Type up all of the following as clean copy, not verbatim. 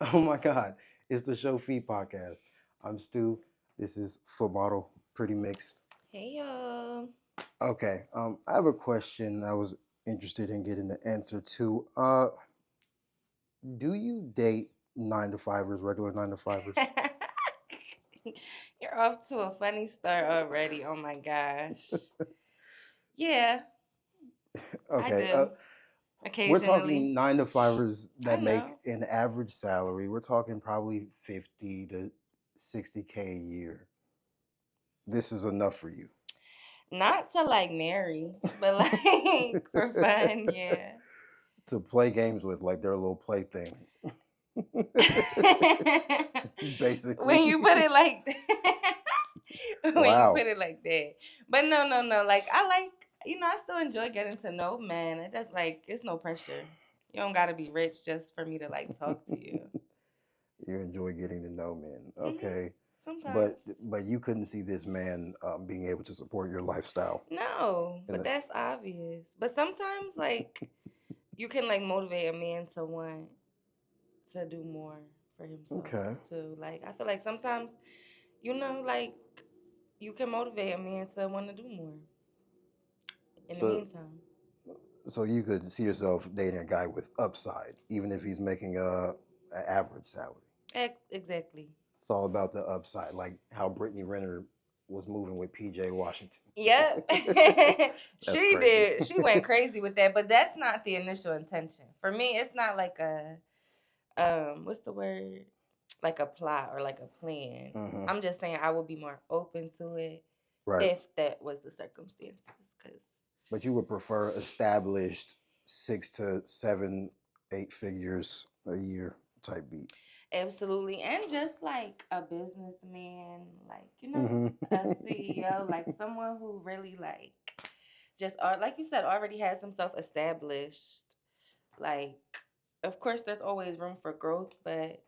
Oh my God. It's the Show Feed podcast. I'm Stu. This is for Model Pretty Mixxed. Hey y'all. Okay. I have a question I was interested in getting the answer to. Do you date nine to fivers, regular nine to fivers? You're off to a funny start already. Oh my gosh. Yeah, I Okay. do. We're Occasionally. talking nine to fivers I that make know. an average salary. We're talking probably 50 to 60K a year. This is enough for you. Not to like marry, but like for fun, yeah. To play games with, like their little plaything. When Basically. you put it like when you Wow. put it like that. But no. Like I like I still enjoy getting to know men. It does like it's no pressure. You don't gotta be rich just for me to like talk to you. You enjoy getting to know men. hmm Okay. But Sometimes. but you couldn't see this man being able to support your lifestyle. No, And but that's obvious. But sometimes like you can like motivate a man to want to do more for himself okay. too. Like I feel like sometimes, like you can motivate a man to want to do more in the So meantime. so you could see yourself dating a guy with upside, even if he's making an average salary. Exactly. It's all about the upside, like how Brittany Renner was moving with PJ Washington. Yep. That's She crazy. did. She went crazy with that, but that's not the initial intention. For me, it's not like a what's the word? Like a plot or like a plan. hmm I'm just saying I would be more open to it Right. if that was the circumstances cuz But you would prefer established 6 to 7, 8 figures a year type beat. absolutely. And just like a businessman, like, hmm a CEO, like someone who really like just like you said already has himself established. Like of course there's always room for growth, but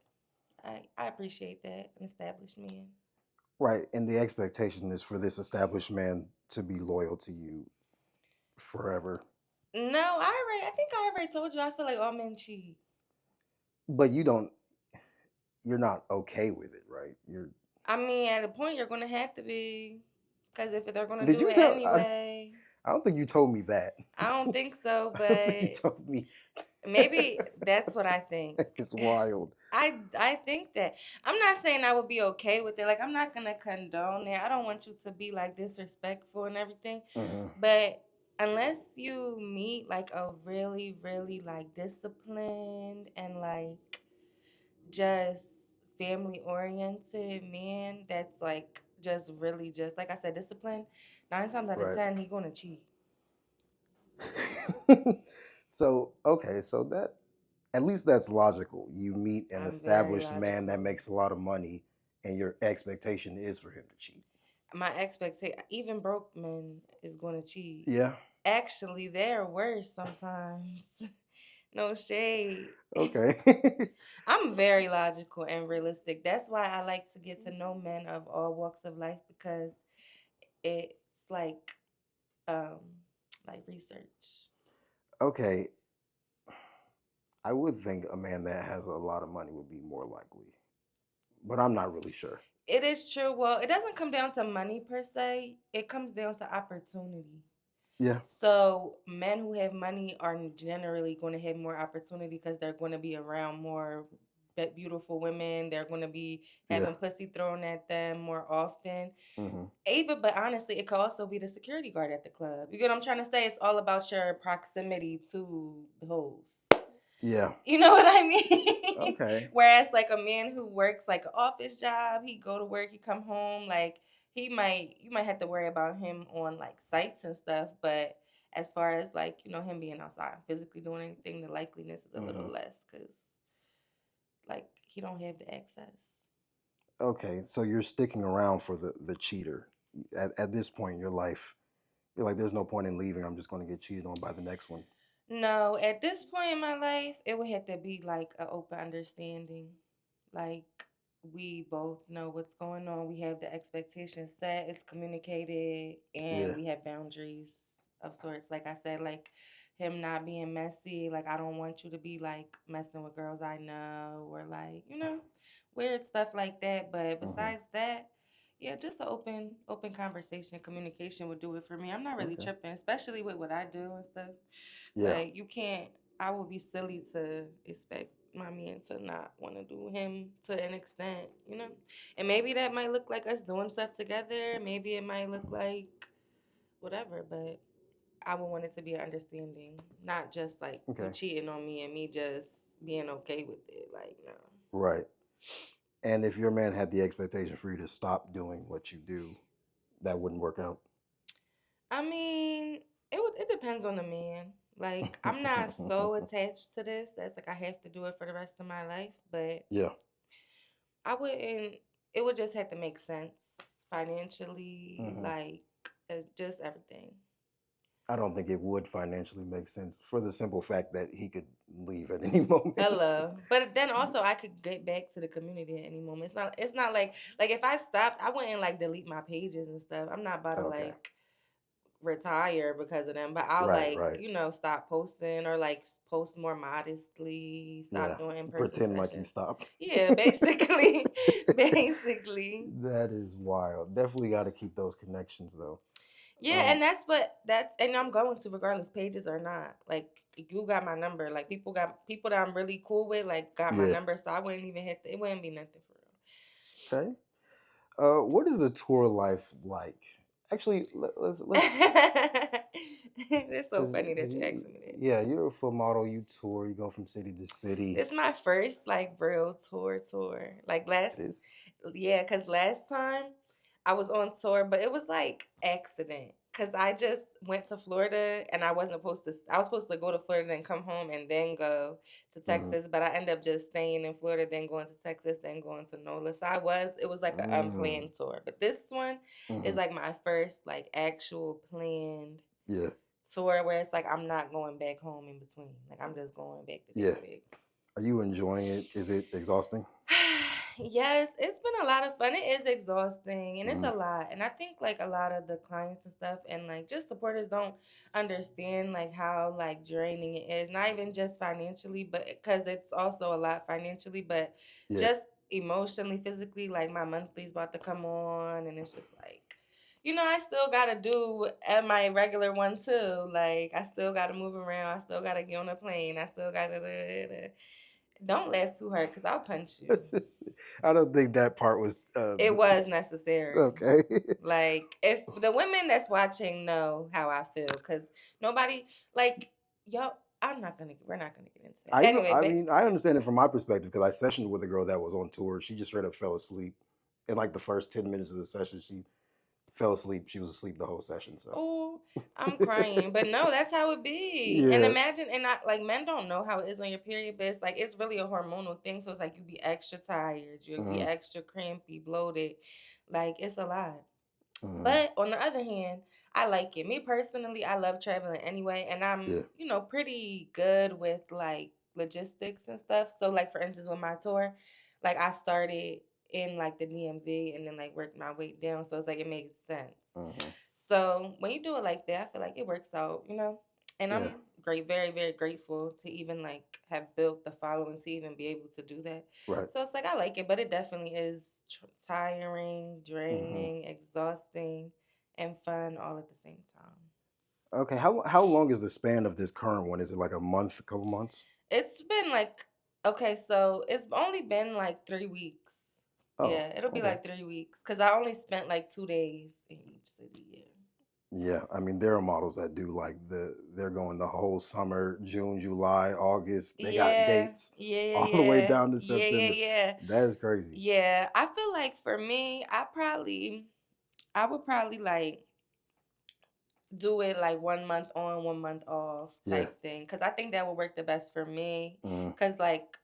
I appreciate that an established man. Right. And the expectation is for this established man to be loyal to you forever. No, I think I already told you I feel like all men cheat. But you're not okay with it, right? You're I mean, at a point you're gonna have to be, because if they're gonna Did do you it tell anyway, I don't think you told me that. I don't think so. I don't think you But told me. maybe that's what I think. It's wild. I think that I'm not saying I would be okay with it. Like I'm not gonna condone it. I don't want you to be like disrespectful and everything. hmm But unless you meet like a really, really like disciplined and like just family oriented man that's like just really just like I said, disciplined, 9 times out of Right. 10 he gonna cheat. So, okay, so that at least that's logical. You meet an I'm very established man that logical. makes a lot of money and your expectation is for him to cheat. My expectation, even broke men is gonna cheat. Yeah. Actually, they're worse sometimes. No shade. Okay. I'm very logical and realistic. That's why I like to get to know men of all walks of life because it's um like research. Okay. I would think a man that has a lot of money would be more likely, but I'm not really sure. It is true. Well, it doesn't come down to money per se. It comes down to opportunity. Yeah. So men who have money are generally going to have more opportunity because they're going to be around more beautiful women. They're going to be Yeah. having pussy thrown at them more often. hmm Even, but honestly, it could also be the security guard at the club. You get what I'm trying to say? It's all about your proximity to the hoes. Yeah. You know what I mean? Okay. Whereas like a man who works like an office job, he go to work, he come home, like you might have to worry about him on like sites and stuff, but as far as like, him being outside physically doing anything, the likeliness is a little hmm less cuz like he don't have the access. Okay. So you're sticking around for the cheater. At this point in your life, you're like, there's no point in leaving. I'm just going to get cheated on by the next one. No, at this point in my life, it would have to be like an open understanding. Like we both know what's going on. We have the expectations set, it's communicated, and Yeah. we have boundaries of sorts. Like I said, like him not being messy. Like, I don't want you to be like messing with girls I know, or like, weird stuff like that. But Hmm. besides that, yeah, just an open conversation, communication would do it for me. I'm not really Okay. tripping, especially with what I do and stuff. Yeah. Like, you can't. I would be silly to expect my man to not want to do him to an extent. And maybe that might look like us doing stuff together. Maybe it might look like whatever, but I would want it to be an understanding, not just like you Okay. cheating on me and me just being okay with it. Like, no. Right. And if your man had the expectation for you to stop doing what you do, that wouldn't work out. I mean, it depends on the man. Like, I'm not so attached to this that's like I have to do it for the rest of my life, but Yeah. I wouldn't. It would just have to make sense financially, Hmm. like just everything. I don't think it would financially make sense for the simple fact that he could leave at any moment. Hello, but then also I could get back to the community at any moment. It's not like if I stopped, I wouldn't like delete my pages and stuff. I'm not about to Okay. like retire because of them, but I'll Right. like Right. stop posting or like post more modestly. Stop Yeah. doing in person Pretend like you sessions. stopped. Yeah, basically, basically. That is wild. Definitely got to keep those connections though. Yeah, Um, and and I'm going to regardless pages or not. Like, you got my number. Like, people that I'm really cool with like got my yeah. number, so I wouldn't even it wouldn't be nothing for Okay. What is the tour life like? Actually, let's real. It's so because funny that you asked me that. yeah, you're a full model. You tour. You go from city to city. This my first like real tour. Like It is. yeah, cause last time I was on tour, but it was like accident. Cause I just went to Florida and I was supposed to go to Florida and come home and then go to Mm-hmm. Texas, but I ended up just staying in Florida, then going to Texas, then going to NOLA. So it was like an Mm, unplanned tour. But this one is mm-hmm. like my first like actual planned Yeah. tour where it's like I'm not going back home in between. Like, I'm just going back to Yeah. back. Are you enjoying it? Is it exhausting? Yes, it's been a lot of fun. It is exhausting and it's Mm-hmm. a lot. And I think like a lot of the clients and stuff and like just supporters don't understand like how like draining it is. Not even just financially, but because it's also a lot financially, but Yeah. just emotionally, physically. Like, my monthly's about to come on and it's just like, I still gotta do at my regular one too. Like, I still gotta move around. I still gotta get on a plane. I still gotta. Don't laugh too hard, cause I'll punch you. I don't think that part was It was necessary. okay. Like, if the women that's watching know how I feel, cause nobody like yo. We're not gonna get into that. I even, Anyway, I but mean, I understand it from my perspective because I sessioned with a girl that was on tour. She just straight up fell asleep in like the first 10 minutes of the session. She fell asleep. She was asleep the whole session. So oh, I'm crying. But no, that's how it be. And yeah. imagine, and I like men don't know how it is on your period, but it's like it's really a hormonal thing. So it's like you be extra tired, you'll be Hmm. extra crampy, bloated. Like, it's a lot. Hmm. But on the other hand, I like it. Me personally, I love traveling anyway, and I'm, Yeah. pretty good with like logistics and stuff. So like, for instance, with my tour, like I started in like the DMV and then like worked my way down. So it's like it made sense. Hmm. So when you do it like that, I feel like it works out. And Yeah. I'm very, very grateful to even like have built the following to even be able to do that. Right. So it's like I like it, but it definitely is tiring, Hmm. draining, exhausting, and fun all at the same time. Okay. How long is the span of this current one? Is it like a month, a couple months? It's been like, okay, so it's only been like 3 weeks. Oh. Yeah, it'll be Okay. like 3 weeks because I only spent like 2 days in each city. Yeah. Yeah, I mean there are models that do like they're going the whole summer, June, July, August. They got Yeah, dates yeah, all the way yeah, down to yeah, yeah, September. yeah. That is crazy. Yeah, I feel like for me, I would probably like do it like 1 month on, 1 month off Yeah. type thing. Cause I think that would work the best for me. Mm, Cause like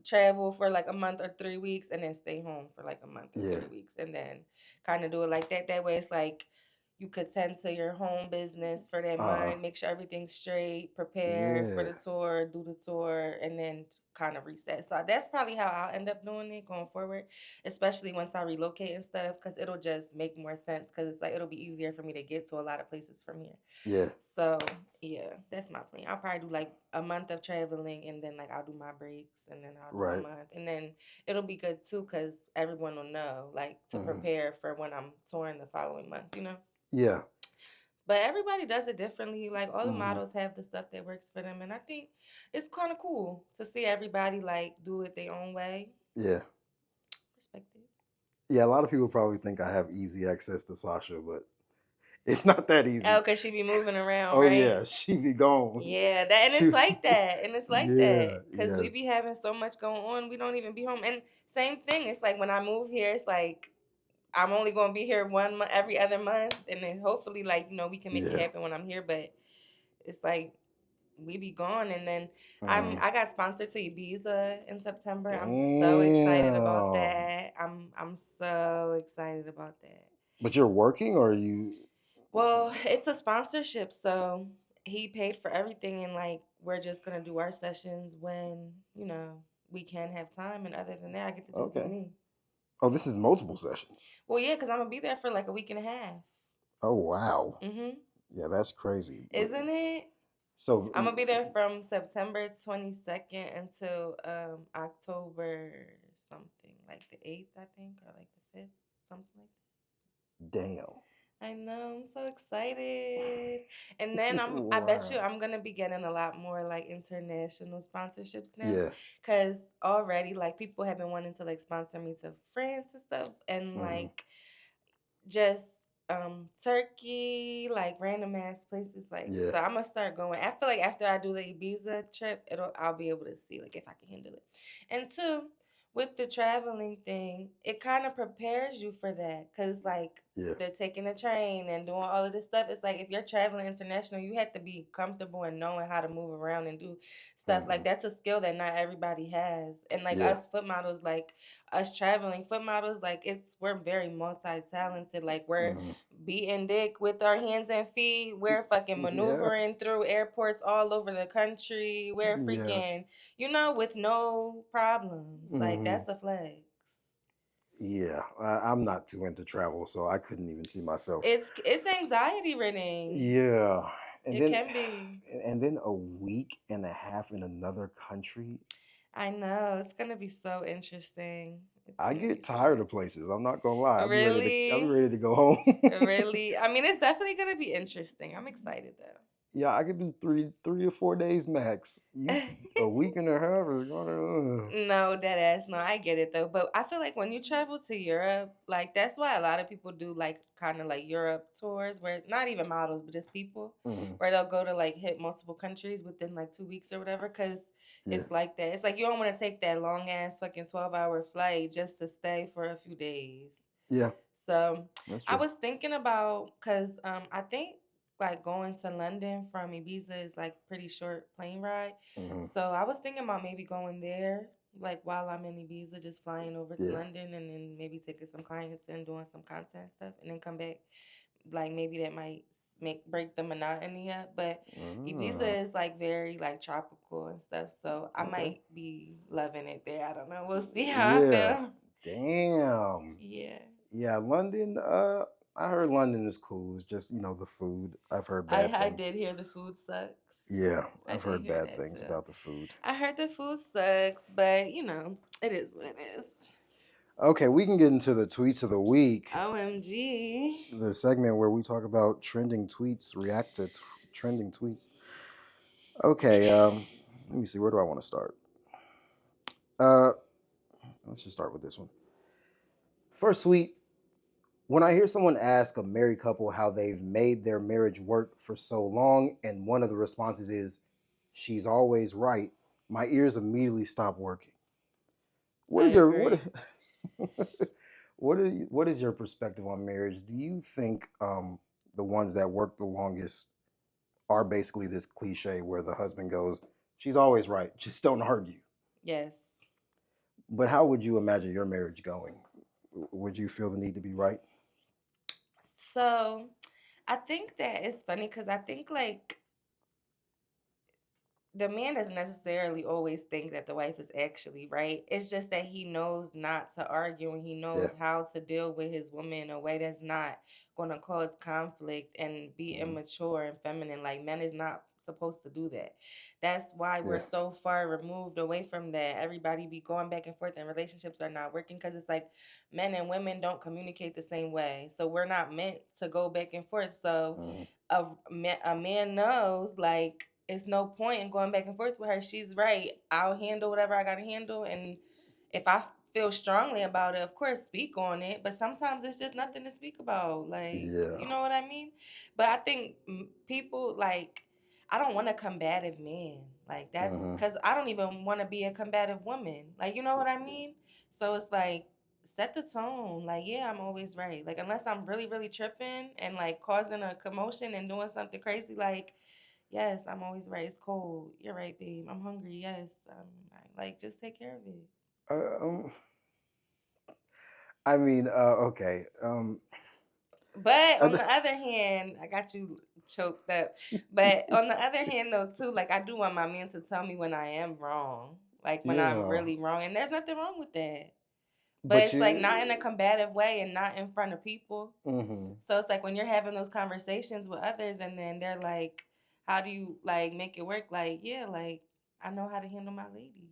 travel for like a month or 3 weeks and then stay home for like a month or yeah. 3 weeks and then kind of do it like that. That way it's like you could tend to your home business for that Uh. month, make sure everything's straight, prepare for Yeah. the tour, do the tour, and then kind of reset. So that's probably how I'll end up doing it going forward, especially once I relocate and stuff, because it'll just make more sense. Because it's like it'll be easier for me to get to a lot of places from here. Yeah. So yeah, that's my plan. I'll probably do like a month of traveling, and then like I'll do my breaks, and then I'll do a Right. month, and then it'll be good too, because everyone will know like to Hmm. prepare for when I'm touring the following month. Yeah. But everybody does it differently. Like all the Hmm. models have the stuff that works for them, and I think it's kind of cool to see everybody like do it their own way. Yeah. Respect it. Yeah. A lot of people probably think I have easy access to Sasha, but it's not that Oh, easy. cause she be moving around, Oh right? yeah, she be gone. Yeah, that and She, it's like that, and it's like yeah, that, cause yeah. we be having so much going on, we don't even be home. And same thing, it's like when I move here, it's like I'm only gonna be here 1 month, every other month, and then hopefully, like we can make it Yeah. happen when I'm here. But it's like we be gone, and then Hmm. I got sponsored to Ibiza in September. I'm so excited about Damn. that. I'm so excited about that. But you're working, or are you? Well, it's a sponsorship, so he paid for everything, and like we're just gonna do our sessions when we can have time, and other than that, I get to just do Okay. me. Oh, this is multiple sessions. Well, yeah, because I'm gonna be there for like a week and a half. Oh wow. Mhm. Yeah, that's crazy. Isn't it? So, I'm gonna be there from September 22nd until October something, like the 8th, I think, or like the 5th, something like damn. that. I know, I'm so excited. And then I bet you Wow. I'm gonna be getting a lot more like international sponsorships now. Yeah. Cause already like people have been wanting to like sponsor me to France and stuff. And Hmm. like just Turkey, like random ass places. Like Yeah. so I'm gonna start going. I feel like after I do the Ibiza trip, I'll be able to see like if I can handle it. And two, with the traveling thing, it kind of prepares you for that. Cause like Yeah. the taking the train and doing all of this stuff, it's like if you're traveling international, you have to be comfortable and knowing how to move around and do stuff. Hmm. Like that's a skill that not everybody has. And like Yeah. us foot models, like us traveling foot models, like we're very multi-talented. Like we're Hmm. beating dick with our hands and feet. We're fucking Yeah. maneuvering through airports all over the country. We're Yeah. freaking, with no problems. Like Hmm. that's a flex. Yeah. I'm not too into travel, so I couldn't even see myself. It's anxiety ridden. Yeah. And It then, can be. and then a week and a half in another country. I know. It's gonna be so interesting. It's I gonna be get so tired of places. I'm not gonna lie. I'll be ready to. I'll be really, ready to go home. really. I mean, it's definitely gonna be interesting. I'm excited Yeah, I could do three to 4 days max. You though. a week and a half is gonna. No, dead ass. No, I get it though. But I feel like when you travel to Europe, like that's why a lot of people do like kind of like Europe tours where not even models, but just people Hmm. where they'll go to like hit multiple countries within like 2 weeks or whatever. Cause Yeah, it's like that. It's like you don't want to take that long ass fucking 12-hour flight just to stay for a few days. yeah, So that's I true. was thinking about because I think like going to London from Ibiza is like pretty short plane ride. Hmm. So I was thinking about maybe going there like while I'm in Ibiza, just flying over to Yeah. London and then maybe taking some clients and doing some content stuff and then come back. Like maybe that might make break the monotony up. But Ah, Ibiza is like very like tropical and stuff. So I okay. might be loving it there. I don't know. We'll see how I Yeah. feel. Damn. Yeah. Yeah, London. I heard London is cool. It's just the food. I've heard bad I things. did hear the food sucks. Yeah, I I've did heard hear bad that things too. about the food. I heard the food sucks, but it is what it is. Okay, we can get into the tweets of the week. OMG. The segment where we talk about trending tweets, react to trending tweets. Okay, let me see. Where do I want to start? Uh, let's just start with this one. First tweet. When I hear someone ask a married couple how they've made their marriage work for so long, and one of the responses is, "She's always right," my ears immediately stop working. What I is your what? agree. What is your perspective on marriage? Do you think the ones that work the longest are basically this cliche where the husband goes, "She's always right, just don't argue." Yes. But how would you imagine your marriage going? Would you feel the need to be right? So I think that it's funny because I think like the man doesn't necessarily always think that the wife is actually right. It's just that he knows not to argue and he Yeah. knows how to deal with his woman in a way that's not going to cause conflict and be Hmm. immature and feminine. Like, men is not supposed to do that. That's why we're Yeah. so far removed away from that. Everybody be going back and forth and relationships are not working because it's like men and women don't communicate the same way. So we're not meant to go back and forth. So Hmm. a man knows, like, it's no point in going back and forth with her. She's right. I'll handle whatever I gotta handle, and if I feel strongly about it, of course, speak on it. But sometimes it's just nothing to speak about. Like, Yeah. you know what I mean? But I think people like. I don't want a combative man. Like, that's Hmm. because I don't even want to be a combative woman. Like, you know what I mean? So it's like, set the tone. Like, yeah, I'm always right. Like, unless I'm really, really tripping and like causing a commotion and doing something crazy, like, yes, I'm always right. It's cold. You're right, babe. I'm hungry. Yes. Like, just take care of it. Um, I mean, okay. But on uh, the other hand, I got you choked up. But on the other hand, though, too, like, I do want my man to tell me when I am wrong, like when I'm yeah, really wrong, and there's nothing wrong with that. But but it's like not in a you. combative way and not in front of people. Hmm. So it's like when you're having those conversations with others and then they're like, how do you like make it work? Like, yeah, like I know how to handle my lady.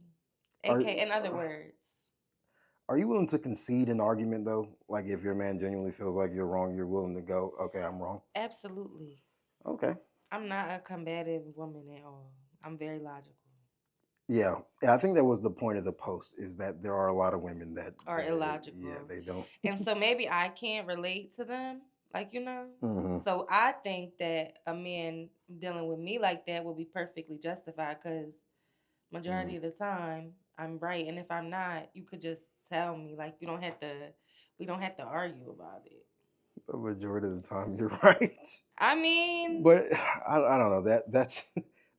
Are AK, in other words. are you willing to concede an argument though? Like if your man genuinely feels like you're wrong, you're willing to go, okay, I'm wrong. Absolutely. Okay. I'm not a combative woman at all. I'm very logical Yeah, yeah. I think that was the point of the post is that there are a lot of women that or yeah, illogical. they don't. And so maybe I can't relate to them, like, you know? Hmm. So I think that a man dealing with me like that would be perfectly justified because Hmm. majority of the time I'm right, and if I'm not, you could just tell me. Like, you don't have to. We don't have to argue about it. The majority of the time, you're right. I mean, But I don't know that's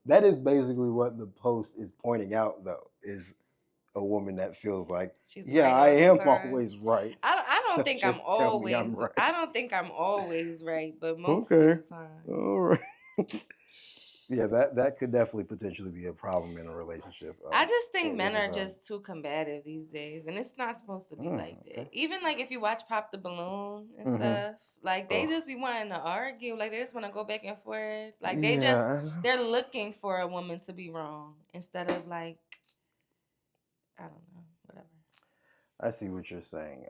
that is basically what the post is pointing out though is a woman that feels like she's yeah right I all the am time. always right, I don't so think I'm just tell me I'm always. right. I don't think I'm always right, but most of Okay, the time. all right. Yeah, that could definitely potentially be a problem in a relationship. I just think If men it's are just too combative these days, and it's not supposed to be like okay. that. Even like if you watch Pop the Balloon and Mm-hmm. stuff, like they Oh just be wanting to argue, like they just want to go back and forth. Like yeah, they're looking for a woman to be wrong instead of like, I don't know, whatever. I see what you're saying.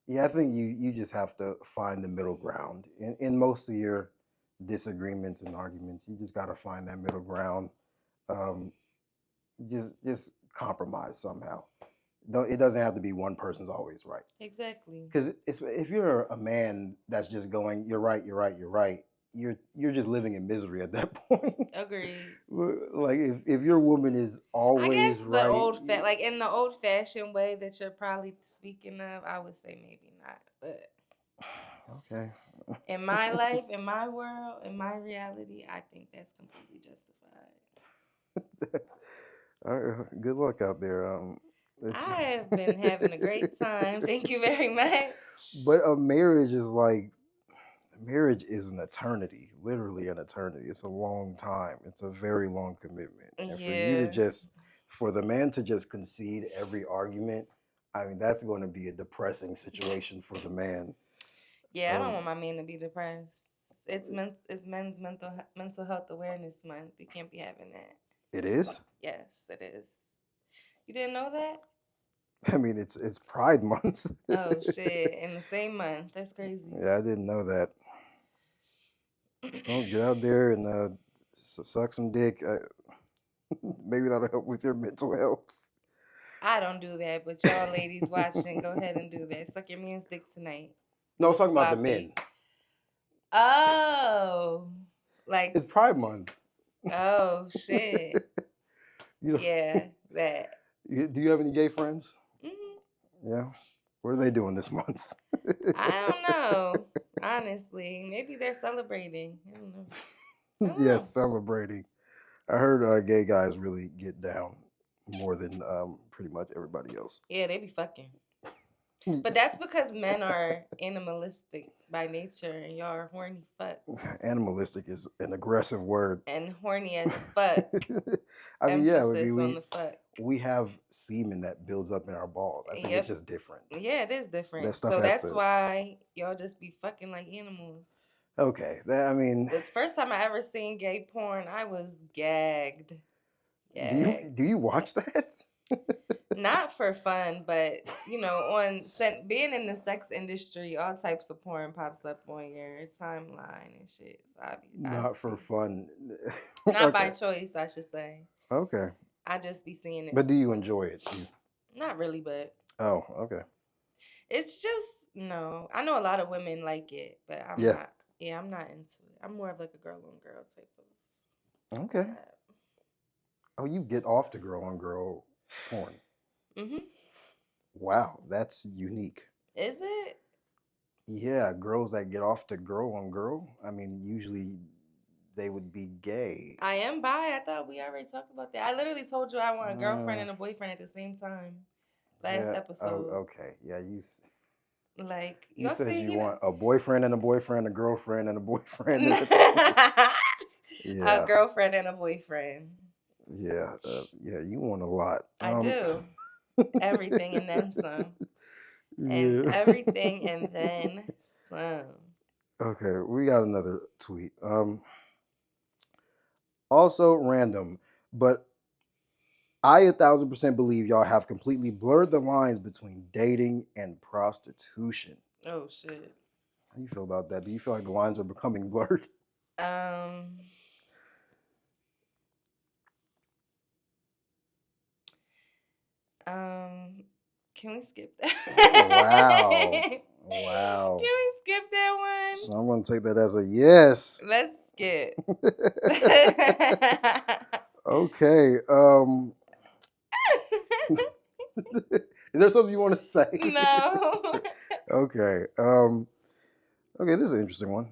Yeah, I think you just have to find the middle ground in most of your disagreements and arguments. You just got to find that middle ground. Um, just compromise somehow. It doesn't have to be one person's always right. Exactly. Because it's if you're a man that's just going, you're right, you're right, you're right. You're just living in misery at that point. Agreed. Like if your woman is I always guess the right, like in the old fashioned way that you're probably speaking of, I would say maybe not, but okay. in my life, in my world, in my reality, I think that's completely justified. That's, good luck out there. It's, I have been having a great time. Thank you very much. but a marriage is like marriage is an eternity, literally an eternity. It's a long time. It's a very long commitment, and for you to Yeah. just for the man to just concede every argument, I mean that's going to be a depressing situation for the man. Yeah, I don't Um, want my man to be depressed. It's men's mental health awareness month. You can't be having that. it is. Yes, it is. You didn't know that? I mean, it's Pride Month. Oh shit! In the same month. That's crazy. Yeah, I didn't know that. Well, get out there and suck some dick. Maybe that'll help with your mental health. I don't do that, but y'all ladies watching, go ahead and do that. Suck your man's dick tonight. No, I was Get talking about the men. sloppy. Oh, like, It's Pride Month. oh shit. you know, Yeah, that. do you have any gay friends? Hmm. Yeah. What are they doing this month? I don't know. Honestly, maybe they're celebrating. I don't know. I don't Yes, know. celebrating. I heard gay guys really get down more than pretty much everybody else. Yeah, they be fucking. But that's because men are animalistic by nature and y'all are horny fucks. Animalistic is an aggressive word. And horny as fuck. I mean, yeah, I mean, Emphasis on the fuck. we have semen that builds up in our balls. I think it's just different. Yeah, it is That different. stuff So has that's to. why y'all just be fucking like animals. Okay, I mean, The first time I ever seen gay porn, I was gagged. do you watch that? Not for fun, but being in the sex industry, all types of porn pops up on your timeline and shit. So I Not for see. fun. Not by Okay. choice, I should say. Okay. I just be seeing it. But do you enjoy it? Not really, but Oh, okay. it's just no. I know a lot of women like it, but I'm Yeah. not. Yeah, I'm not into it. I'm more of like a girl on girl type of. Okay. Oh, you get off to girl on girl porn. Mhm. Wow, that's unique. Is it? Yeah, girls that get off to girl on girl. I mean, usually they would be gay. I am bi. I thought we already talked about that. I literally told you I want a girlfriend Uh, and a boyfriend at the same time. Last yeah. Oh, episode. okay. Yeah, Like you y'all said see you he want a boyfriend and a boyfriend, a girlfriend and a boyfriend. And a yeah, girlfriend and a boyfriend. yeah, yeah. You want a lot. I do. Everything and then some. And Yeah. everything and then some. Okay, we got another tweet. Also random, but I 1,000% believe y'all have completely blurred the lines between dating and prostitution. Oh shit. How do you feel about that? Do you feel like the lines are becoming blurred? Um can we skip Wow. that? Wow. Can we skip that So I'm gonna take that as a yes. one? Let's skip. Okay. Is there something you want to say? No. Okay. Okay, this is an interesting one.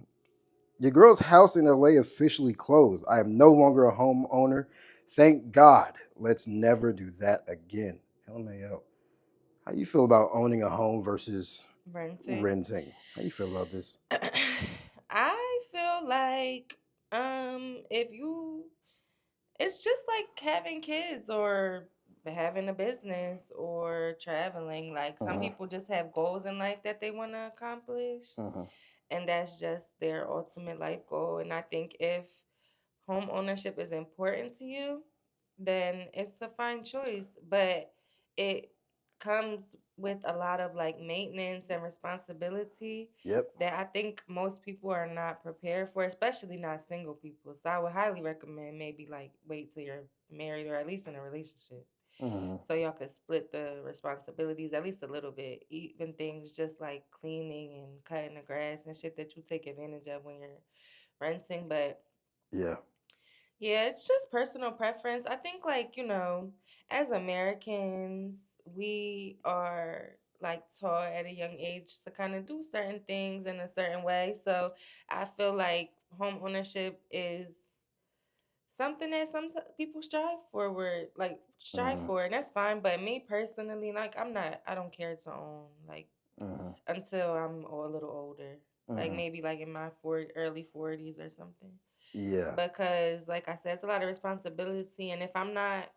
Your girl's house in LA officially closed. I am no longer a homeowner. Thank God. Let's never do that again. LMAO. How you feel about owning a home versus renting? How you feel about this? I feel like if you it's just like having kids or having a business or traveling. Like some Uh-huh. people just have goals in life that they want to accomplish, Uh-huh. and that's just their ultimate life goal. And I think if home ownership is important to you, then it's a fine choice. But it comes with a lot of like maintenance and responsibility Yep. that I think most people are not prepared for, especially not single people. So I would highly recommend maybe like wait till you're married or at least in a relationship. Uh-huh. So y'all could split the responsibilities at least a little bit. Even things just like cleaning and cutting the grass and shit that you take advantage of when you're renting. But Yeah. yeah, it's just personal preference. I think, like, as Americans, we are like taught at a young age to kind of do certain things in a certain way. So I feel like home ownership is something that some people strive Uh-huh. for, and that's fine. But me personally, like, I don't care to own, like, Uh-huh. until I'm a little older, like Uh-huh. maybe like in my early 40s or something, Yeah. because like I said, it's a lot of responsibility. And if I'm not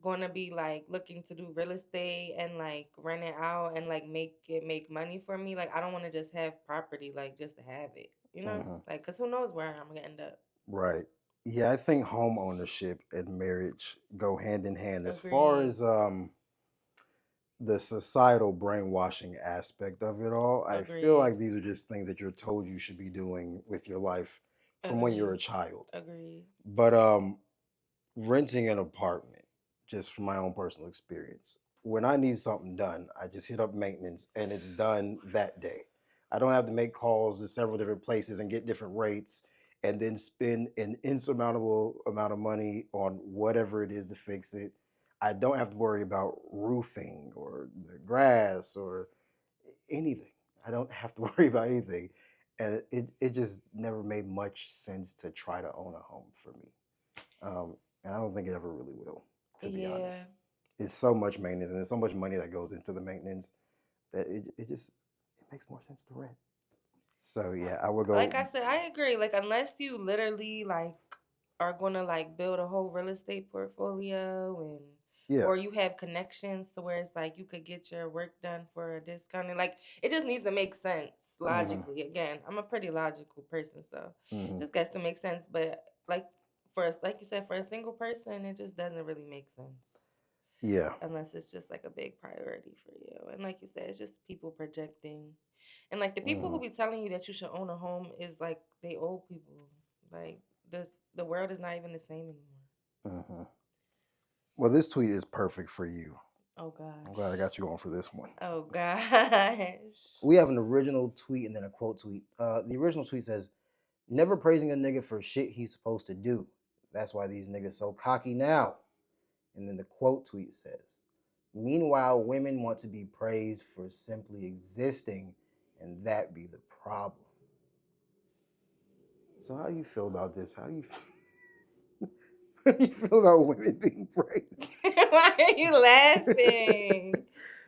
gonna be like looking to do real estate and like rent it out and like make money for me, like I don't want to just have property like just to have it, Uh-huh. like because who knows where I'm gonna end up. Right. Yeah, I think home ownership and marriage go hand in hand as far Agreed. as the societal brainwashing aspect of it all. I feel Agreed. like these are just things that you're told you should be doing with your life from when you're a Agreed. child. Agreed. But renting an apartment, just from my own personal experience, when I need something done, I just hit up maintenance and it's done that day. I don't have to make calls to several different places and get different rates and then spend an insurmountable amount of money on whatever it is to fix it. I don't have to worry about roofing or the grass or anything. I don't have to worry about anything. And it just never made much sense to try to own a home for me. And I don't think it ever really will, to be Yeah. honest. It's so much maintenance and there's so much money that goes into the maintenance. that it just it makes more sense to rent. So yeah, I would Like go. I said, I agree. Like unless you literally like are gonna like build a whole real estate portfolio and Yeah. or you have connections to where it's like you could get your work done for a discount. And like it just needs to make sense Hmm. logically. Again, I'm a pretty logical person, so Hmm. this gets to make sense. But like for us, like you said, for a single person, it just doesn't really make sense Yeah. unless it's just like a big priority for you. And like you said, it's just people projecting. And like the people who Hmm. be telling you that you should own a home is like they old people. Like this the world is not even the same anymore. Hmm. Well, this tweet is perfect for you. Oh I'm glad I gosh. got you on for this one. Oh gosh. We have an original tweet and then a quote tweet. The original tweet says, "Never praising a nigga for shit he's supposed to do. That's why these niggas so cocky now." And then the quote tweet says, "Meanwhile, women want to be praised for simply existing, and that be the problem." So how do you feel about this? How do you how do you feel about women being praised? Why are you laughing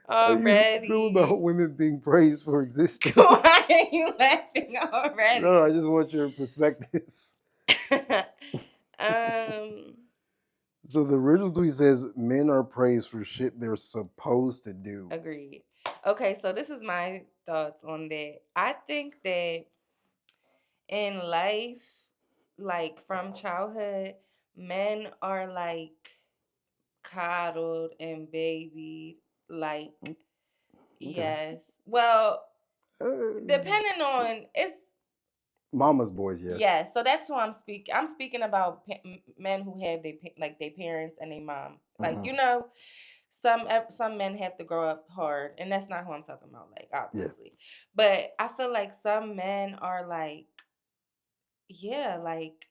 How do you feel about already? women being praised for existing? Why are you laughing No, I already? just want your perspective. um So the original tweet says men are praised for shit they're supposed to do. Agreed. Okay, so this is my thoughts on that. I think that in life, like from childhood, men are like coddled and babied. Like, Okay. yes. Well, Uh, depending on it's Mama's boys, yes. yes. So that's who I'm speaking. I'm speaking about men who have like their parents and their mom. Like Hmm. some men have to grow up hard, and that's not who I'm talking about. Like Yeah. obviously, but I feel like some men are like yeah, like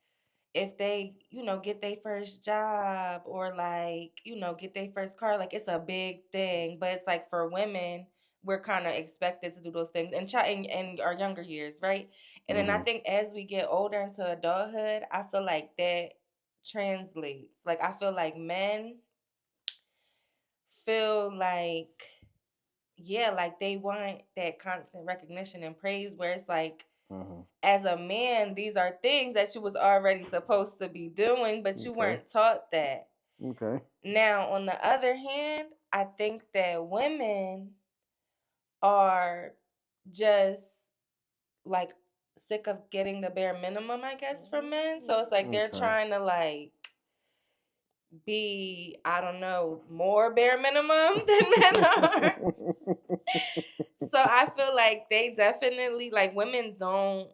if they, get their first job or like, get their first car, like it's a big thing. But it's like for women, we're kind of expected to do those things in our younger years, right? And then I Hmm. think as we get older into adulthood, I feel like that translates. Like I feel like men feel like yeah, like they want that constant recognition and praise where it's like Hmm. as a man, these are things that you was already supposed to be doing, but you Okay. weren't taught that. Okay. Now, on the other hand, I think that women are just like sick of getting the bare minimum, I guess, from men. So it's like they're Okay. trying to like be, I don't know, more bare minimum than men are. So I feel like they definitely like women don't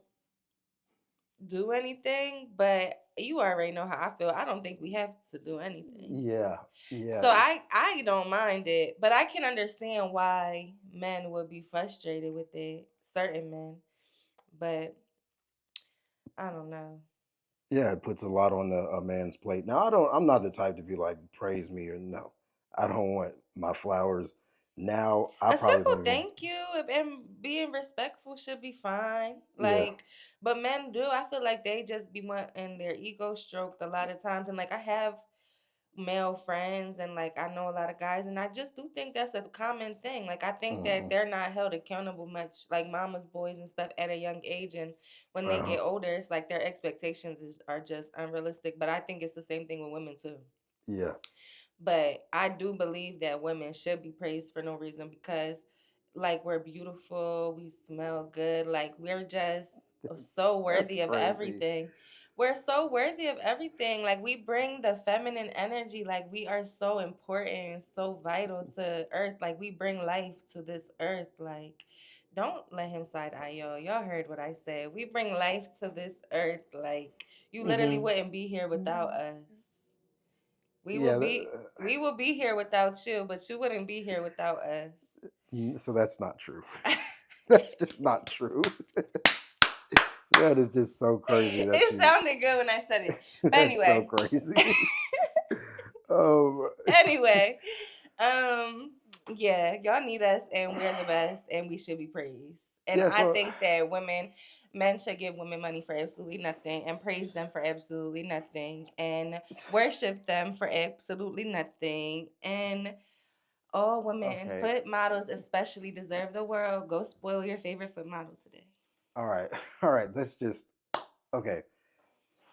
do anything, but you already know how I feel. I don't think we have to do anything. Yeah. Yeah. So I don't mind it, but I can understand why men would be frustrated with it, certain men. But I don't know. Yeah, it puts a lot on a man's plate. Now, I'm not the type to be like, praise me or no. I don't want my flowers now. I A probably simple don't even. thank you and being respectful should be fine. Yeah. Like, but men do. I feel like they just be wanting their ego stroked a lot of times. And like I have male friends and like I know a lot of guys and I just do think that's a common thing. Like I think that Hmm. they're not held accountable much like mama's boys and stuff at a young age and when they Uh-huh. get older it's like their expectations are just unrealistic. But I think it's the same thing with women too. Yeah. But I do believe that women should be praised for no reason because, like, we're beautiful, we smell good, like, we're just so That's worthy of crazy. everything. We're so worthy of everything. Like, we bring the feminine energy. Like, we are so important and so vital to Earth. Like, we bring life to this Earth. Like, don't let him side eye y'all. Y'all heard what I said. We bring life to this Earth. Like, you literally Hmm. wouldn't be here without us. We will Yeah. be we will be here without you, but you wouldn't be here without us. So that's not true. That's just not true. That is just so crazy that It you. sounded good when I said it. But That's so anyway. crazy. Um. Anyway, um yeah, y'all need us and we're the best and we should be praised. And Yeah. I So. think that men should give women money for absolutely nothing and praise them for absolutely nothing and worship them for absolutely nothing and All women and Okay. foot models especially deserve the world. Go spoil your favorite foot model today. All right. All right. Let's just okay.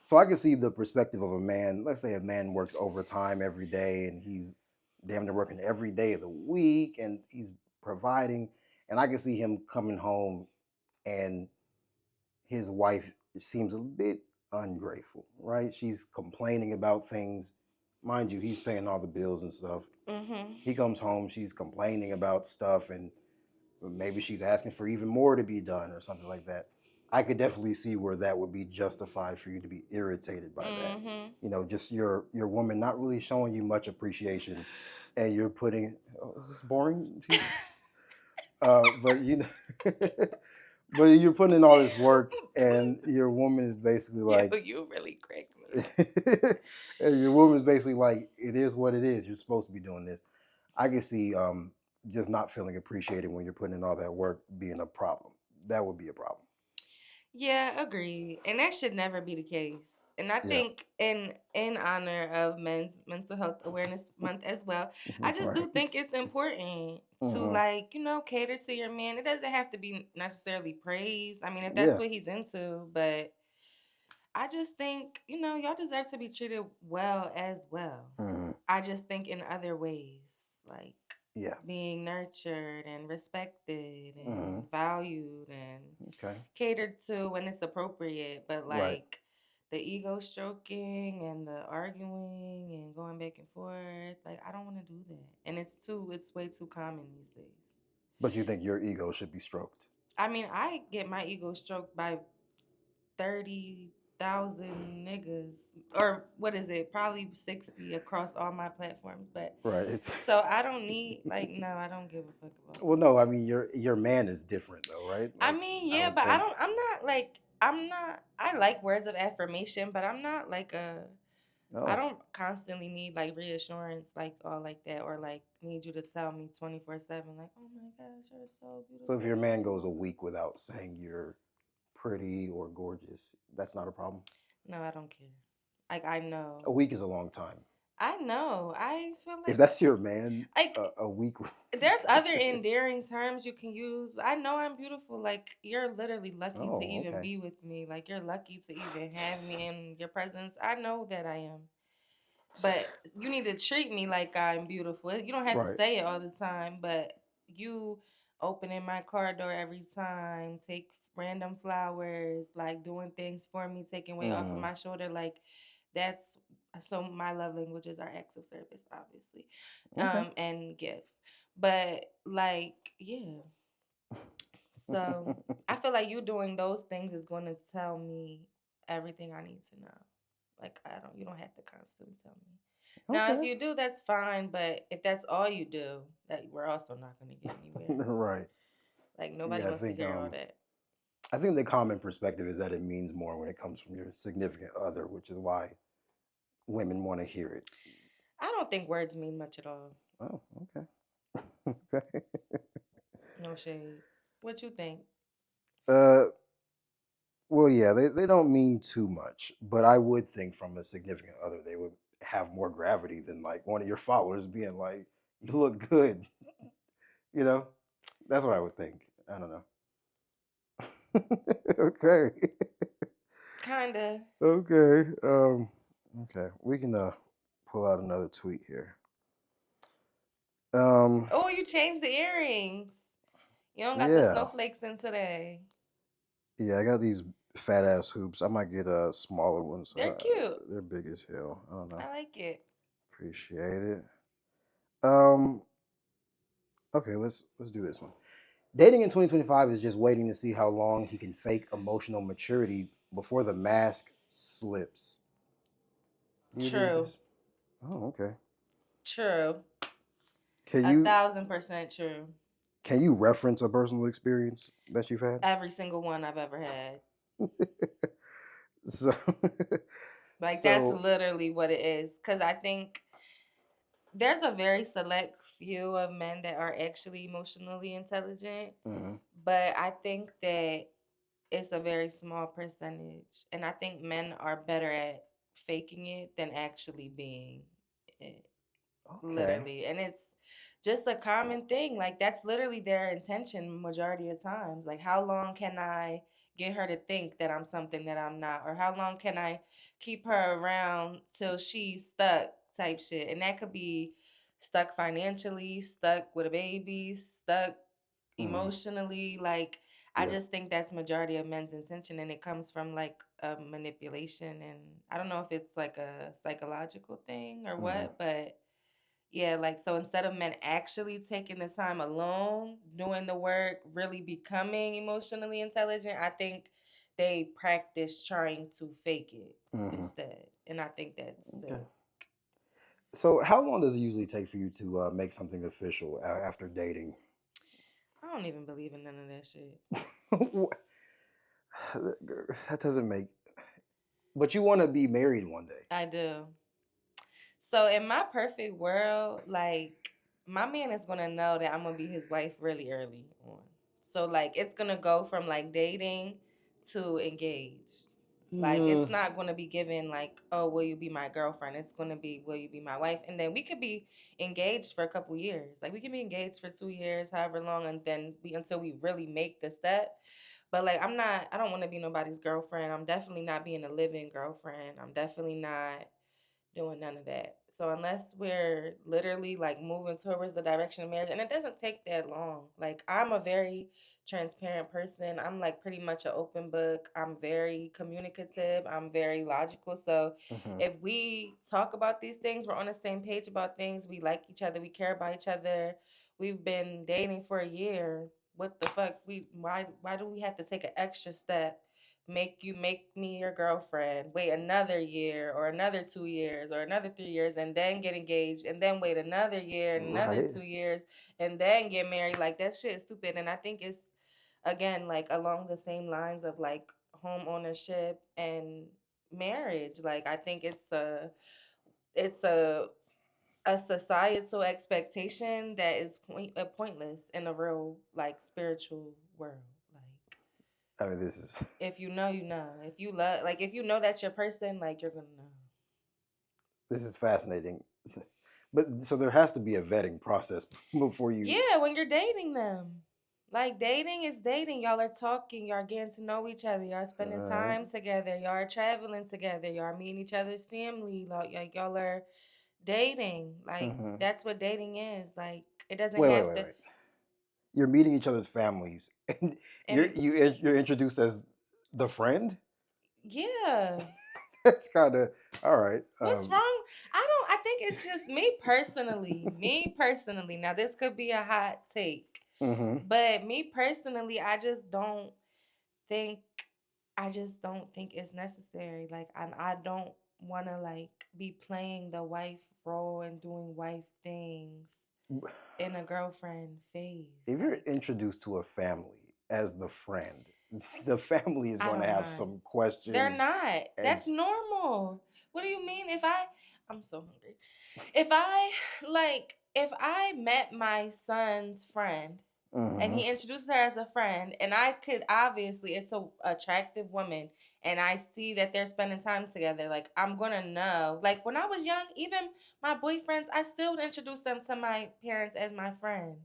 So I can see the perspective of a man. Let's say a man works overtime every day and he's damn near working every day of the week and he's providing. And I can see him coming home and his wife seems a bit ungrateful, right? She's complaining about things. Mind you, he's paying all the bills and stuff. Mm-hmm. He comes home, she's complaining about stuff, and maybe she's asking for even more to be done or something like that. I could definitely see where that would be justified for you to be irritated by that. Mm-hmm. Just your woman not really showing you much appreciation, and you're putting. Oh, is this boring to you? But but you're putting in all this work, and your woman is basically Yeah, like, you really crack me. and your woman is basically like, it is what it is. You're supposed to be doing this. I can see just not feeling appreciated when you're putting in all that work being a problem. That would be a problem. Yeah, agreed. And that should never be the case. And I Yeah. think in honor of Men's Mental Health Awareness Month as well, I just do Right. think it's important to Hmm. like, cater to your man. It doesn't have to be necessarily praise. I mean, if that's Yeah. what he's into, but I just think, y'all deserve to be treated well as well. Hmm. I just think in other ways, like Yeah. being nurtured and respected Hmm. and valued and Okay. catered to when it's appropriate. But Right. like the ego stroking and the arguing and going back and forth, like I don't want to do that. And it's way too common these days. But you think your ego should be stroked? I mean, I get my ego stroked by 30,000 niggas, or what is it? Probably 60 across all my platforms. But Right. It's so I don't need like no, I don't give a fuck about well, that. no. I mean, your man is different though, right? I Like, mean, I yeah, don't but think. I'm not I like words of affirmation, but I'm not like I Oh, don't constantly need like reassurance like all like that or like need you to tell me 24/7 like, "Oh my gosh, you're so so if your man goes beautiful." a week without saying you're pretty or gorgeous, that's not a problem. No, I don't care. Like I A know. week is a long time. I know. I feel If like that's your man, like a week. there's other endearing terms you can use. I know I'm beautiful. Like you're literally lucky to Oh, even okay. be with me. Like you're lucky to even have me in your presence. I know that I am. But you need to treat me like I'm beautiful. You don't have to Right. say it all the time, but you opening my car door every time, take random flowers, like doing things for me, taking weight off of Hmm. my shoulder, like that's so my love languages are acts of service, obviously, Okay. and gifts. But like, yeah. So I feel like you doing those things is going to tell me everything I need to know. Like you don't have to constantly tell me. Now, if Okay. you do, that's fine. But if that's all you do, that we're also not going to get anywhere. Right. Like nobody Yeah, wants to hear all that. I think the common perspective is that it means more when it comes from your significant other, which is why women want to hear it. I don't think words mean much at all. Oh, okay. Okay. No shade. What you think? Uh, well, yeah, they don't mean too much, but I would think from a significant other, they would have more gravity than like one of your followers being like, "You look good." You know, that's what I would think. I don't know. Okay. Kinda. Okay. Okay. We can pull out another tweet here. Um. Oh, you changed the earrings. You don't got the Yeah. snowflakes in today. Yeah. I got these fat ass hoops. I might get smaller ones. They're cute. They're big as hell. I don't know. I like it. Appreciate it. Um. Okay. Let's do this one. Dating in 2025 is just waiting to see how long he can fake emotional maturity before the mask slips. Do you agree with True. this? Oh, okay. True. Can A you 1000% true. can you reference a personal experience that you've had? Every single one I've ever had. So, Like that's so literally what it is. Cause I think there's a very select few of men that are actually emotionally intelligent, mhm. but I think that it's a very small percentage. And I think men are better at faking it than actually being it. Okay. Literally. And it's just a common thing. Like that's literally their intention majority of times. Like how long can I get her to think that I'm something that I'm not? Or how long can I keep her around till she's stuck type shit. And that could be stuck financially, stuck with a baby, stuck Mm-hmm. emotionally. Like I Yeah. just think that's majority of men's intention, and it comes from like a manipulation. And I don't know if it's like a psychological thing or Mm-hmm. what, but yeah, like so instead of men actually taking the time alone, doing the work, really becoming emotionally intelligent, I think they practice trying to fake it Mm-hmm. instead. And I think that's Okay. sick. So, how long does it usually take for you to make something official after dating? I don't even believe in none of that shit. That doesn't make. But you want to be married one day, I do. So in my perfect world, like my man is gonna know that I'm gonna be his wife really early on. So like it's gonna go from like dating to engaged. Like it's mm, not gonna be given like, oh, will you be my girlfriend? It's gonna be, will you be my wife? And then we could be engaged for a couple years. Like we can be engaged for 2 years, however long, and then we until we really make the step. But like I don't want to be nobody's girlfriend. I'm definitely not being a living girlfriend. I'm definitely not doing none of that. So unless we're literally like moving towards the direction of marriage, and it doesn't take that long. Like I'm a very transparent person. I'm like pretty much an open book. I'm very communicative. I'm very logical. So hmm if we talk about these things, we're on the same page about things. We like each other. We care about each other. We've been dating for a year. What the fuck? Why do we have to take an extra step, make me your girlfriend, wait another year or another 2 years or another 3 years, and then get engaged, and then wait another year and another right? 2 years, and then get married? Like that shit is stupid. And I think it's again like along the same lines of like home ownership and marriage. Like I think it's a societal expectation that is pointless in a real like spiritual world. Like I mean, this is if you know, you know. If you love, like, if you know that's your person, like, you're gonna know. this is fascinating. But so there has to be a vetting process before you. Yeah, when you're dating them. Like, dating is dating. Y'all are talking. Y'all are getting to know each other. Y'all are All spending right. time together. Y'all are traveling together. Y'all are meeting each other's family. Like y'all are dating. Like, Mm-hmm. that's what dating is. Like, it doesn't Wait, wait, have wait, to. wait. You're meeting each other's families, and And you're introduced as the friend. yeah. That's kind of all right. What's wrong? I think it's just me personally. Me personally. Now, this could be a hot take. Mm-hmm. But me personally, think I just don't think it's necessary. Like I don't want to like be playing the wife role and doing wife things in a girlfriend phase. If you're Like introduced to a family as the friend, the family is I going to don't have mind. some They're questions, not. and That's normal. What do you mean I'm so hungry. If I met my son's friend and mm-hmm. he introduced her as a friend, and I could obviously it's a attractive woman, and I see that they're spending time together, like I'm gonna know. Like when I was young, even my boyfriends, I still would introduce them to my parents as my friend.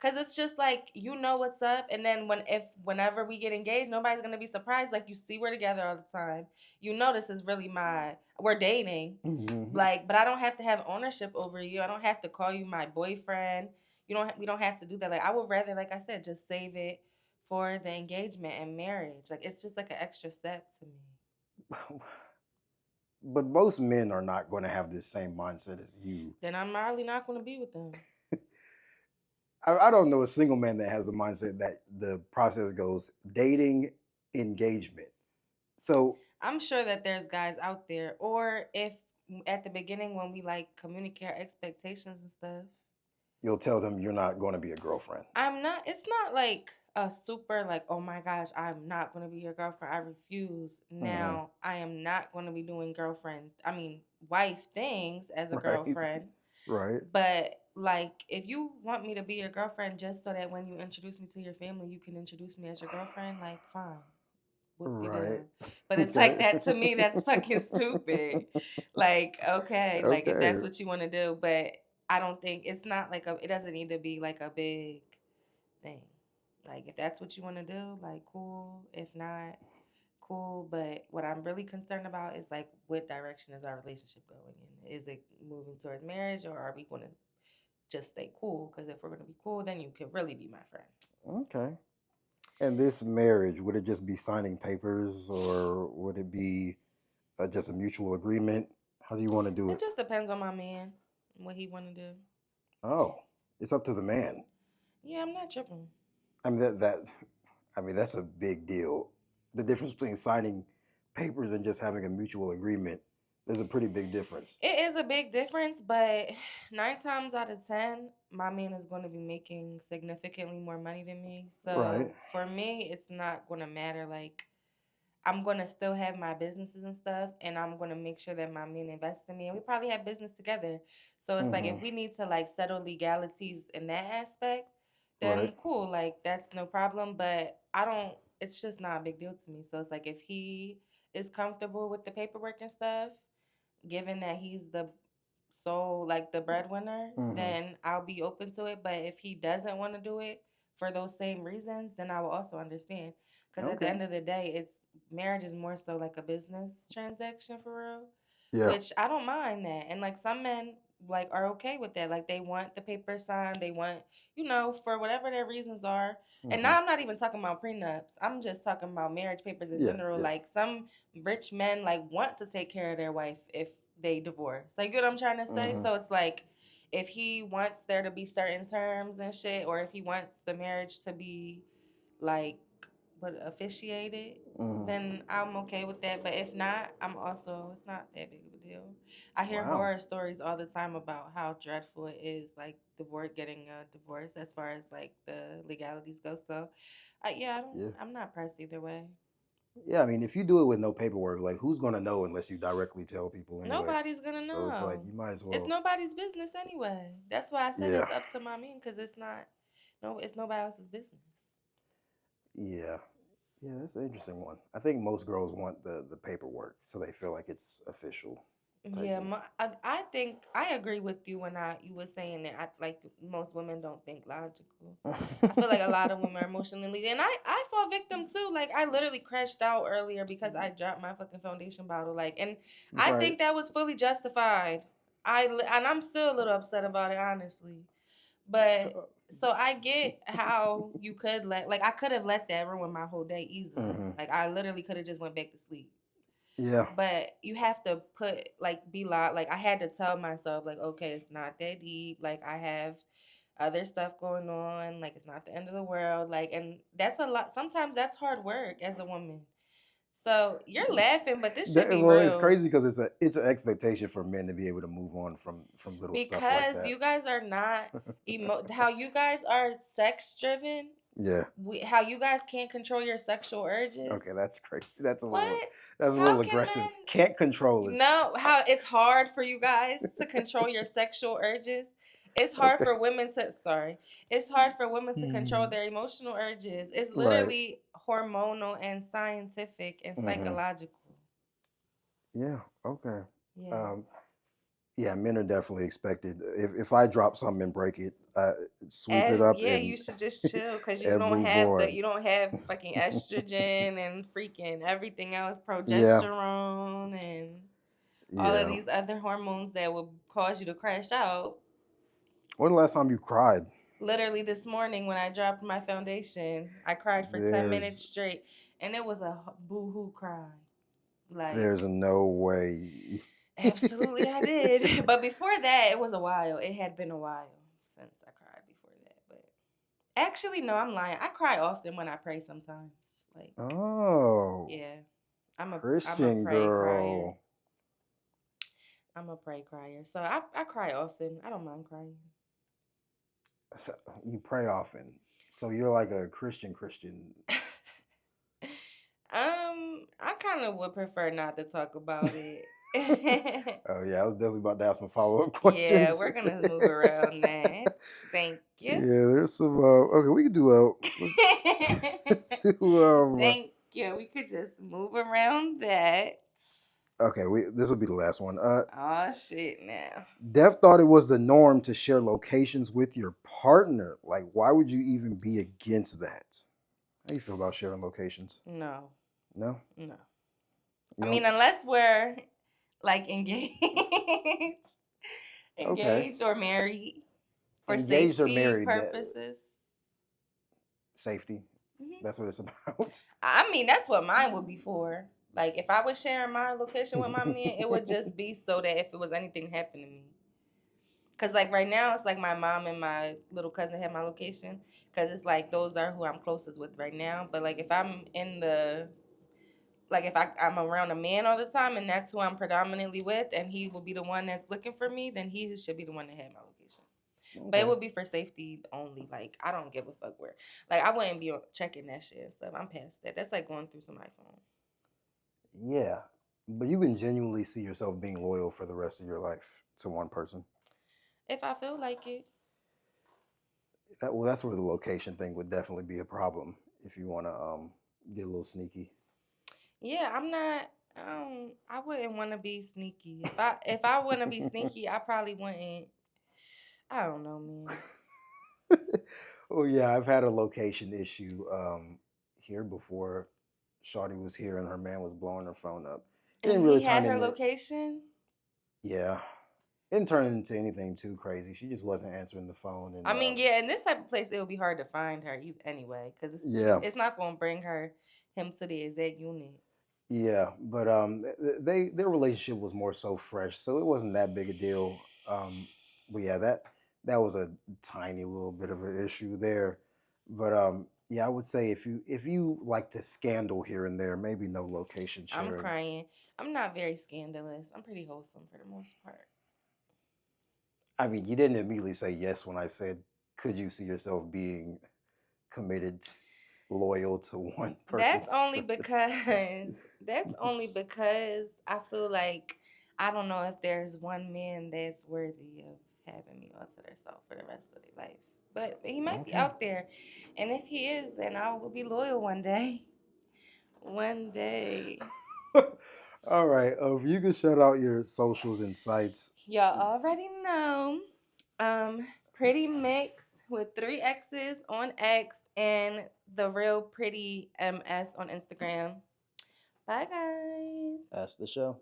Cause it's just like you know what's up, and then whenever we get engaged, nobody's gonna be surprised. Like you see we're together all the time. You know this is really we're dating. Mm-hmm. Like, but I don't have to have ownership over you. I don't have to call you my boyfriend. We don't have to do that. Like I would rather, like I said, just save it for the engagement and marriage. Like it's just like an extra step to me. But most men are not going to have this same mindset as you. Then I'm probably not gonna be with them. I don't know a single man that has the mindset that the process goes dating, engagement. So I'm sure that there's guys out there, or if at the beginning when we like communicate our expectations and stuff, you'll tell them you're not going to be a girlfriend. I'm not. It's not like a super like, oh my gosh, I'm not gonna be your girlfriend. I refuse. Mm-hmm. Now I am not gonna be doing girlfriend. I mean, wife things as a Right, girlfriend. right, But like, if you want me to be your girlfriend just so that when you introduce me to your family, you can introduce me as your girlfriend, like fine, whoop de right. doo. But it's like Okay. that to me. That's fucking stupid. Like, okay, like if Okay. that's what you want to do, but I don't think it's not like it doesn't need to be like a big thing. Like if that's what you want to do, like cool. If not, cool. But what I'm really concerned about is like what direction is our relationship going in? Is it moving towards marriage, or are we going to just stay cool? Because if we're going to be cool, then you can really be my friend. Okay. And this marriage, would it just be signing papers, or would it be just a mutual agreement? How do you want to do It it? just depends on my man, what he want to do. Oh, it's up to the man. Yeah, I'm not tripping. I mean that's a big deal. The difference between signing papers and just having a mutual agreement, there's a pretty big difference. It is a big difference, but 9 times out of 10, my man is going to be making significantly more money than me. Right. So for me, it's not going to matter. Like, I'm going to still have my businesses and stuff, and I'm going to make sure that my man invests in me. And we probably have business together. So it's like, if Mm-hmm. we need to, like, settle legalities in that aspect, Right. then cool. Like, that's no problem. But it's just not a big deal to me. So it's like, if he is comfortable with the paperwork and stuff, given that he's the sole, like the breadwinner, Mm-hmm. then I'll be open to it. But if he doesn't want to do it for those same reasons, then I will also understand. Because at the Okay. end of the day, it's marriage is more so like a business transaction for real, Yeah. which I don't mind that. And like some men like are okay with that. Like they want the paper signed, they want, for whatever their reasons are. And Mm-hmm. now I'm not even talking about prenups. I'm just talking about marriage papers in Yeah. general. Yeah. Like some rich men like want to take care of their wife if they divorce. Like, you know what I'm trying to say? Mm-hmm. So it's like if he wants there to be certain terms and shit, or if he wants the marriage to be like officiated, Mm-hmm. then I'm okay with that. But if not, it's not that big of a deal. I hear Wow. horror stories all the time about how dreadful it is, like getting a divorce as far as like the legalities go. So, Yeah. I'm not pressed either way. Yeah. I mean, if you do it with no paperwork, like who's gonna know unless you directly tell people anyway? Nobody's gonna So it's like know. you might as It's well. nobody's business anyway. That's why I said Yeah. it's up to my man, because it's not. No, it's nobody else's business. Yeah. Yeah, that's an interesting one. I think most girls want the paperwork so they feel like it's official type Yeah, I think I agree with you when you were saying that. Like most women don't think logical. I feel like a lot of women are emotionally lead, and I fall victim too. Like I literally crashed out earlier because I dropped my fucking foundation bottle. Like, and I Right. think that was fully justified. And I'm still a little upset about it, honestly. But so I get how you could like I could have let that ruin my whole day easily. Mm-hmm. Like I literally could have just went back to sleep. Yeah. But you have to put like be loud. Like I had to tell myself like, okay, it's not that deep. Like I have other stuff going on. Like it's not the end of the world. Like, and that's a lot. Sometimes that's hard work as a woman. So you're laughing, but this should be Well, it's real. crazy because it's an expectation for men to be able to move on from little stuff like Because that. you guys are not how you guys are sex driven. Yeah. How you guys can't control your sexual Okay, urges. that's crazy. What? That's a How little can aggressive. men Can't control this. how it's hard for you guys to control your sexual urges? It's hard Okay. for women to sorry. It's hard for women to control Hmm. their emotional urges. It's Right. literally hormonal and scientific and Hmm. psychological. Yeah. Okay. Yeah. Um, yeah, men are definitely expected. If I drop something and break it, sweep it up Yeah, you and should just chill because and move on. you don't have fucking estrogen and freaking everything else, Yeah. progesterone and all of Yeah. these other hormones that would cause you to crash out. When the last time you cried? Literally this morning when I dropped my foundation, I cried for 10 minutes There's straight, and it was a boo-hoo cry. there's Like, no way. absolutely I did. But before that, it was a while. It had been a while since I cried before that. But actually, no, I'm lying. I cry often when I pray sometimes. Like, Oh, yeah. I'm a Christian pray crier. girl. I'm a pray crier. So I cry often. I don't mind crying. So you pray often. So you're like a Christian. I kind of would prefer not to talk about it. Oh yeah, I was definitely about to ask some follow-up Yeah, questions. we're gonna move around that. Thank Yeah, you. there's some. Okay, we can do. Let's do. Thank you. We could just move around that. Okay, this will be the last one. Oh shit now. Dev thought it was the norm to share locations with your partner. Like, why would you even be against that? How do you feel about sharing locations? No. No? No. You I mean, don't? unless we're like engaged, Okay. engaged or married for Engaged or safety married, that purposes. safety. Hmm. That's what it's about. I mean, that's what mine would be for. Like, if I was sharing my location with my man, it would just be so that if it was anything happen to me. Cause like right now, it's like my mom and my little cousin have my location. Cause it's like those are who I'm closest with right now. But like if I'm in the like if I'm around a man all the time and that's who I'm predominantly with, and he will be the one that's looking for me, then he should be the one that had my location. But it Okay. would be for safety only. Like I don't give a fuck where. Like I wouldn't be checking that shit and stuff. I'm past that. That's like going through somebody's phone. Yeah. But you can genuinely see yourself being loyal for the rest of your life to one person. If I feel like it. That's where the location thing would definitely be a problem if you want to get a little sneaky. Yeah, I'm not. I wouldn't want to be sneaky. If I want to be sneaky, I probably wouldn't. I don't know, man. Oh yeah, I've had a location issue here before. Shawty was here and her man was blowing her phone up. It And didn't really he turn had her into location. yeah, it didn't turn into anything too crazy. She just wasn't answering the phone and I mean, yeah, in this type of place, it would be hard to find her anyway, because yeah, it's not gonna bring him to the exact unit. yeah. But their relationship was more so fresh, so it wasn't that big a deal. But yeah, that was a tiny little bit of an issue there. But yeah, I would say if you like to scandal here and there, maybe no location I'm sharing. crying. I'm not very scandalous. I'm pretty wholesome for the most part. I mean, you didn't immediately say yes when I said, "Could you see yourself being committed, loyal to one person?" That's only because I feel like I don't know if there's one man that's worthy of having me all to themselves for the rest of their life. But he might be Okay. out there. And if he is, then I will be loyal one day. One day. All right. You can shout out your socials and sites. Y'all already know. Pretty Mixxxed with 3 X's on X and the real pretty MS on Instagram. Bye guys. That's the show.